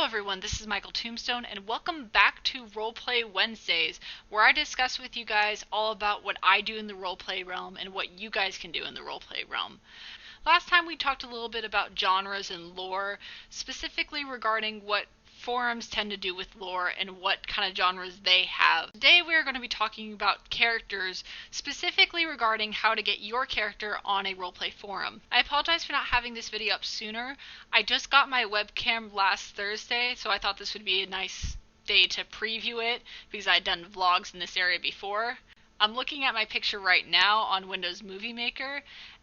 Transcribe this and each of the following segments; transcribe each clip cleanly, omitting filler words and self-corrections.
everyone, this is Tombstone, and welcome back to Roleplay Wednesdays, where I discuss with you guys all about what I do in the roleplay realm and what you guys can do in the roleplay realm. Last time we talked a little bit about genres and lore, specifically regarding what forums tend to do with lore and what kind of genres they have. Today we are going to be talking about characters, specifically regarding how to get your character on a roleplay forum. I apologize for not having this video up sooner. I just got my webcam last Thursday, so I thought this would be a nice day to preview it because I had done vlogs in this area before. I'm looking at my picture right now on Windows Movie Maker,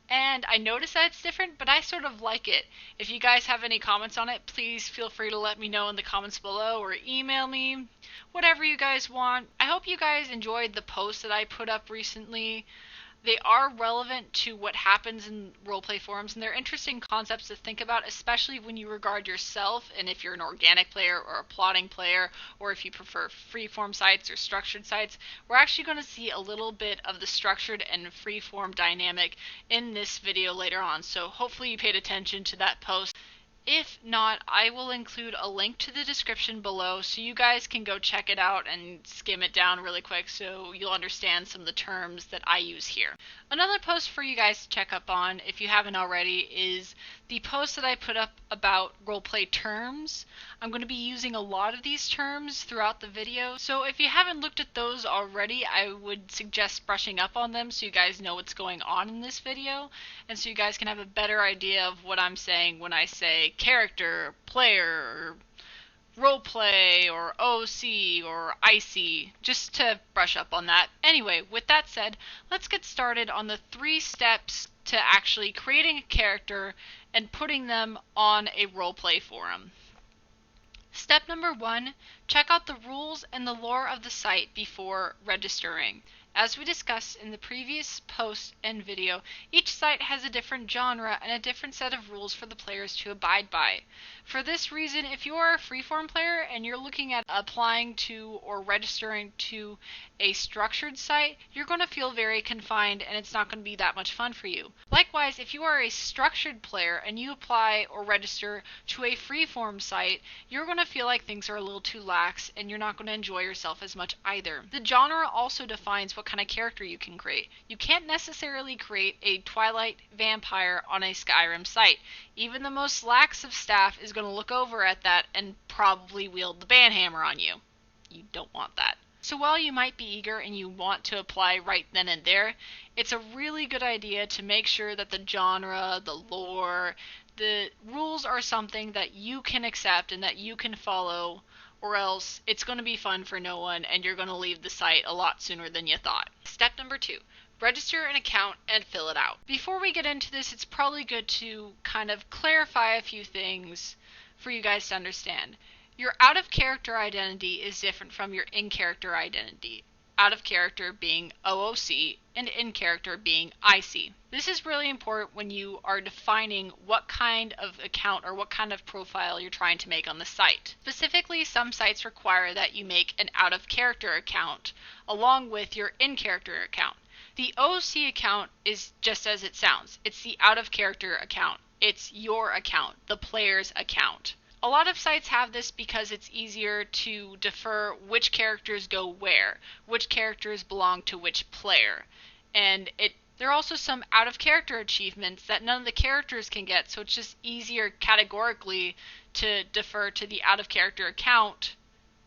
and I noticed that it's different, but I sort of like it. If you guys have any comments on it, please feel free to let me know in the comments below or email me, whatever you guys want. I hope you guys enjoyed the posts that I put up recently. They are relevant to what happens in roleplay forums, and they're interesting concepts to think about, especially when you regard yourself, and if you're an organic player or a plotting player, or if you prefer freeform sites or structured sites. We're actually going to see a little bit of the structured and freeform dynamic in this video later on, so hopefully you paid attention to that post. If not, I will include a link to the description below so you guys can go check it out and skim it down really quick so you'll understand some of the terms that I use here. Another post for you guys to check up on, if you haven't already, is the post that I put up about roleplay terms. I'm going to be using a lot of these terms throughout the video, so if you haven't looked at those already, I would suggest brushing up on them so you guys know what's going on in this video, and so you guys can have a better idea of what I'm saying when I say character, player, roleplay, or OC, or IC, just to brush up on that. Anyway, with that said, let's get started on the 3 steps to actually creating a character and putting them on a roleplay forum. Step number 1, check out the rules and the lore of the site before registering. As we discussed in the previous post and video, each site has a different genre and a different set of rules for the players to abide by. For this reason, if you are a freeform player and you're looking at applying to or registering to a structured site, you're going to feel very confined and it's not going to be that much fun for you. Likewise, if you are a structured player and you apply or register to a freeform site, you're going to feel like things are a little too lax and you're not going to enjoy yourself as much either. The genre also defines what kind of character you can create. You can't necessarily create a Twilight vampire on a Skyrim site. Even the most lax of staff is going to look over at that and probably wield the banhammer on you. You don't want that. So while you might be eager and you want to apply right then and there, it's a really good idea to make sure that the genre, the lore, the rules are something that you can accept and that you can follow, or else it's going to be fun for no one and you're going to leave the site a lot sooner than you thought. Step number 2. Register an account and fill it out. Before we get into this, it's probably good to kind of clarify a few things for you guys to understand. Your out-of-character identity is different from your in-character identity. Out-of-character being OOC and in-character being IC. This is really important when you are defining what kind of account or what kind of profile you're trying to make on the site. Specifically, some sites require that you make an out-of-character account along with your in-character account. The OOC account is just as it sounds. It's the out-of-character account. It's your account, the player's account. A lot of sites have this because it's easier to defer which characters go where, which characters belong to which player. And there are also some out-of-character achievements that none of the characters can get, so it's just easier categorically to defer to the out-of-character account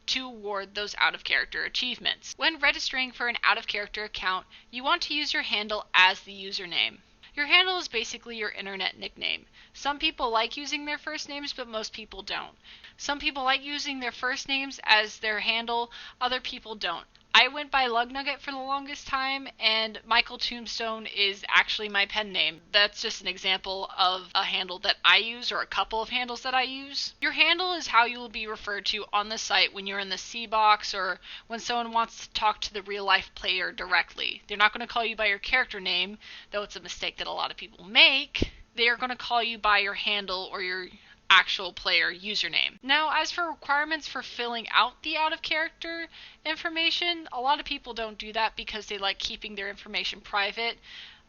to award those out-of-character achievements. When registering for an out-of-character account, you want to use your handle as the username. Your handle is basically your internet nickname. Some people like using their first names, but most people don't. Some people like using their first names as their handle, other people don't. I went by Lugnugget for the longest time, and Tombstone is actually my pen name. That's just an example of a handle that I use, or a couple of handles that I use. Your handle is how you will be referred to on the site when you're in the C box or when someone wants to talk to the real-life player directly. They're not going to call you by your character name, though it's a mistake that a lot of people make. They are going to call you by your handle or your actual player username. Now, as for requirements for filling out the out-of-character information, a lot of people don't do that because they like keeping their information private.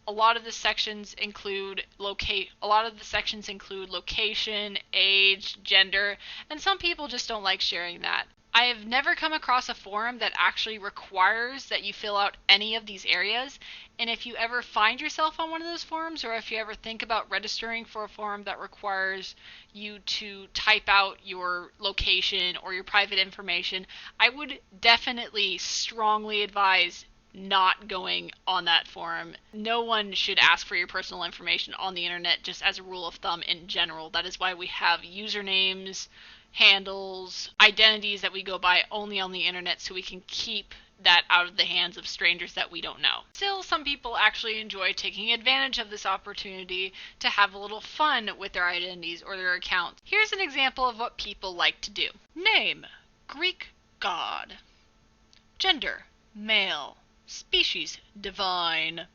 A lot of the sections include location, age, gender, and some people just don't like sharing that. I have never come across a forum that actually requires that you fill out any of these areas, and if you ever find yourself on one of those forums, or if you ever think about registering for a forum that requires you to type out your location or your private information, I would definitely strongly advise not going on that forum. No one should ask for your personal information on the internet, just as a rule of thumb in general. That is why we have usernames, handles, identities that we go by only on the internet, so we can keep that out of the hands of strangers that we don't know. Still, some people actually enjoy taking advantage of this opportunity to have a little fun with their identities or their accounts. Here's an example of what people like to do. Name: Greek god. Gender: male. Species: divine.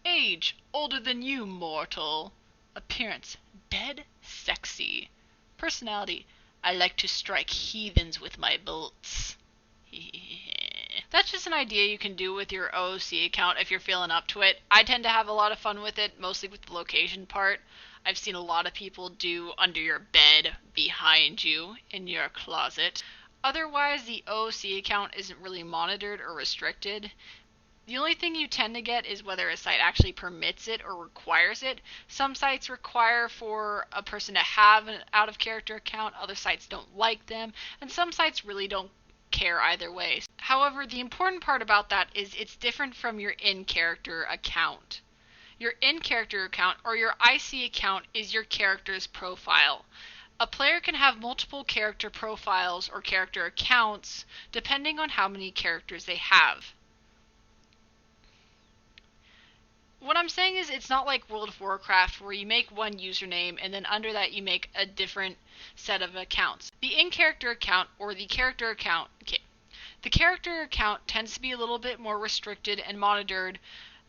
Age: older than you, mortal. Appearance: dead sexy. Personality: I like to strike heathens with my bolts. That's just an idea you can do with your OOC account if you're feeling up to it. I tend to have a lot of fun with it, mostly with the location part. I've seen a lot of people do under your bed, behind you, in your closet. Otherwise, the OOC account isn't really monitored or restricted. The only thing you tend to get is whether a site actually permits it or requires it. Some sites require for a person to have an out-of-character account, other sites don't like them, and some sites really don't care either way. However, the important part about that is it's different from your in-character account. Your in-character account, or your IC account, is your character's profile. A player can have multiple character profiles or character accounts depending on how many characters they have. What I'm saying is, it's not like World of Warcraft where you make one username and then under that you make a different set of accounts. The in-character account, or the character account, the character account tends to be a little bit more restricted and monitored,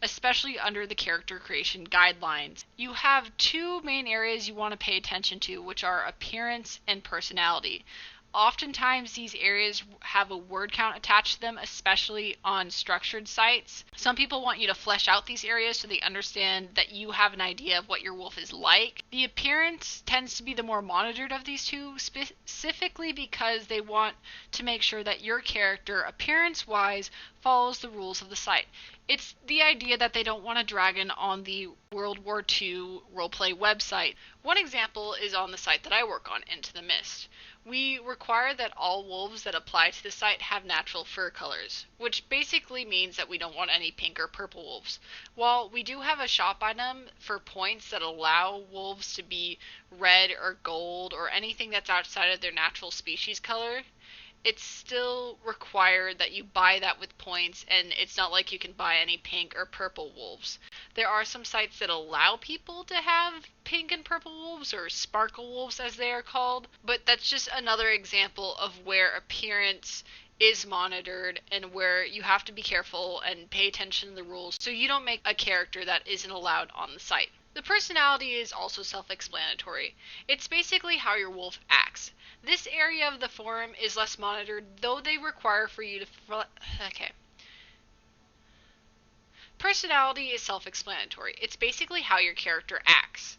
especially under the character creation guidelines. You have two main areas you want to pay attention to, which are appearance and personality. Oftentimes these areas have a word count attached to them, especially on structured sites. Some people want you to flesh out these areas so they understand that you have an idea of what your wolf is like. The appearance tends to be the more monitored of these two, specifically because they want to make sure that your character, appearance-wise, follows the rules of the site. It's the idea that they don't want a dragon on the World War II roleplay website. One example is on the site that I work on, Into the Mist. We require that all wolves that apply to the site have natural fur colors, which basically means that we don't want any pink or purple wolves. While we do have a shop item for points that allow wolves to be red or gold or anything that's outside of their natural species color, it's still required that you buy that with points, and it's not like you can buy any pink or purple wolves. There are some sites that allow people to have pink and purple wolves, or sparkle wolves as they are called, but that's just another example of where appearance is monitored and where you have to be careful and pay attention to the rules so you don't make a character that isn't allowed on the site. The personality is also self-explanatory. It's basically how your wolf acts. This area of the forum is less monitored, though they require for you to... Personality is self-explanatory. It's basically how your character acts.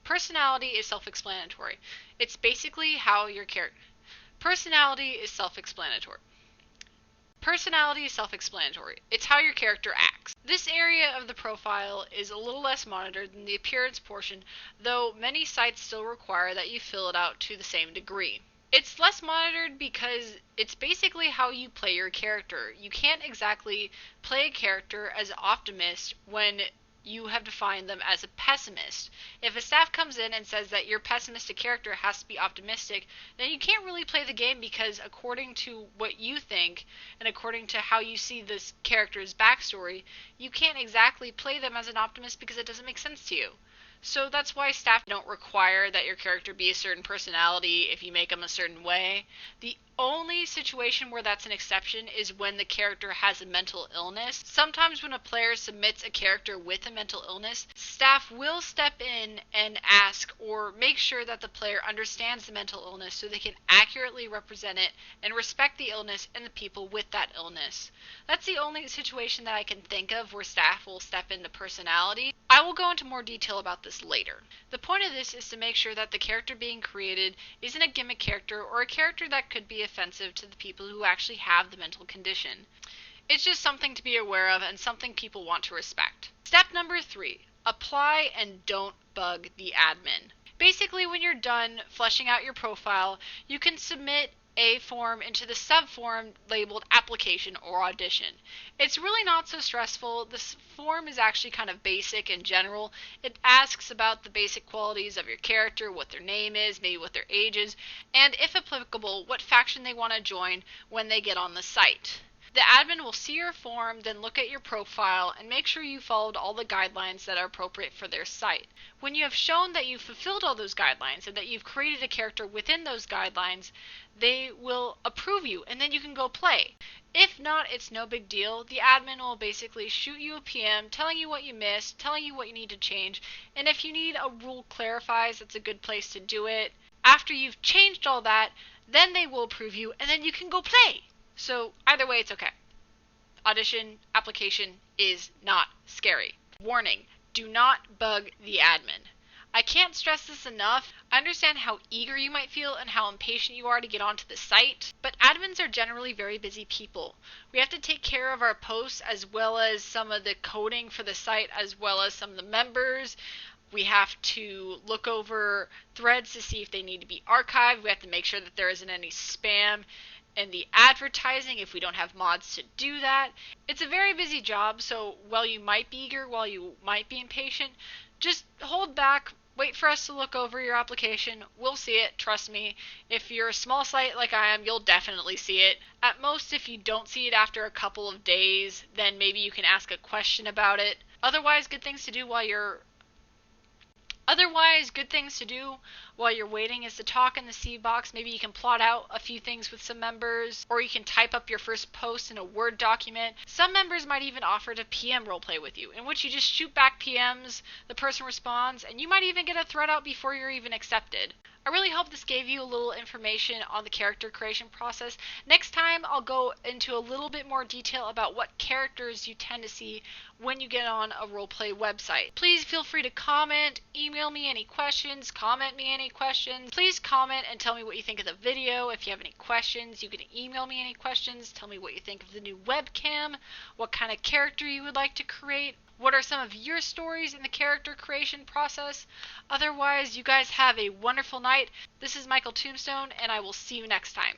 Personality is self-explanatory. It's basically how your character... Personality is self-explanatory. Personality is self-explanatory. It's how your character acts. This area of the profile is a little less monitored than the appearance portion, though many sites still require that you fill it out to the same degree. It's less monitored because it's basically how you play your character. You can't exactly play a character as an optimist when you have defined them as a pessimist. If a staff comes in and says that your pessimistic character has to be optimistic, then you can't really play the game, because according to what you think and according to how you see this character's backstory, you can't exactly play them as an optimist because it doesn't make sense to you. So that's why staff don't require that your character be a certain personality if you make them a certain way. The only situation where that's an exception is when the character has a mental illness. Sometimes when a player submits a character with a mental illness, staff will step in and ask or make sure that the player understands the mental illness so they can accurately represent it and respect the illness and the people with that illness. That's the only situation that I can think of where staff will step into personality. I will go into more detail about this later. The point of this is to make sure that the character being created isn't a gimmick character or a character that could be offensive to the people who actually have the mental condition. It's just something to be aware of and something people want to respect. Step number 3, apply and don't bug the admin. Basically, when you're done fleshing out your profile, you can submit a form into the subform labeled application or audition. It's really not so stressful. This form is actually kind of basic in general. It asks about the basic qualities of your character, what their name is, maybe what their age is, and if applicable, what faction they want to join when they get on the site. The admin will see your form, then look at your profile, and make sure you followed all the guidelines that are appropriate for their site. When you have shown that you've fulfilled all those guidelines and that you've created a character within those guidelines, they will approve you, and then you can go play. If not, it's no big deal. The admin will basically shoot you a PM telling you what you missed, telling you what you need to change, and if you need a rule clarifies, that's a good place to do it. After you've changed all that, then they will approve you, and then you can go play. So either way, it's okay. Audition application is not scary. Warning, do not bug the admin. I can't stress this enough. I understand how eager you might feel and how impatient you are to get onto the site, but admins are generally very busy people. We have to take care of our posts as well as some of the coding for the site as well as some of the members. We have to look over threads to see if they need to be archived. We have to make sure that there isn't any spam and the advertising if we don't have mods to do that. It's a very busy job, so while you might be eager, while you might be impatient, just hold back, wait for us to look over your application. We'll see it, trust me. If you're a small site like I am, you'll definitely see it. At most, if you don't see it after a couple of days, then maybe you can ask a question about it. Otherwise, good things to do while you're waiting is to talk in the C box. Maybe you can plot out a few things with some members, or you can type up your first post in a Word document. Some members might even offer to PM roleplay with you, in which you just shoot back PMs, the person responds, and you might even get a thread out before you're even accepted. I really hope this gave you a little information on the character creation process. Next time, I'll go into a little bit more detail about what characters you tend to see when you get on a roleplay website. Please feel free to comment, email me any questions, comment me any questions. Please comment and tell me what you think of the video. If you have any questions, you can email me any questions. Tell me what you think of the new webcam, what kind of character you would like to create. What are some of your stories in the character creation process? Otherwise, you guys have a wonderful night. This is Michael Tombstone, and I will see you next time.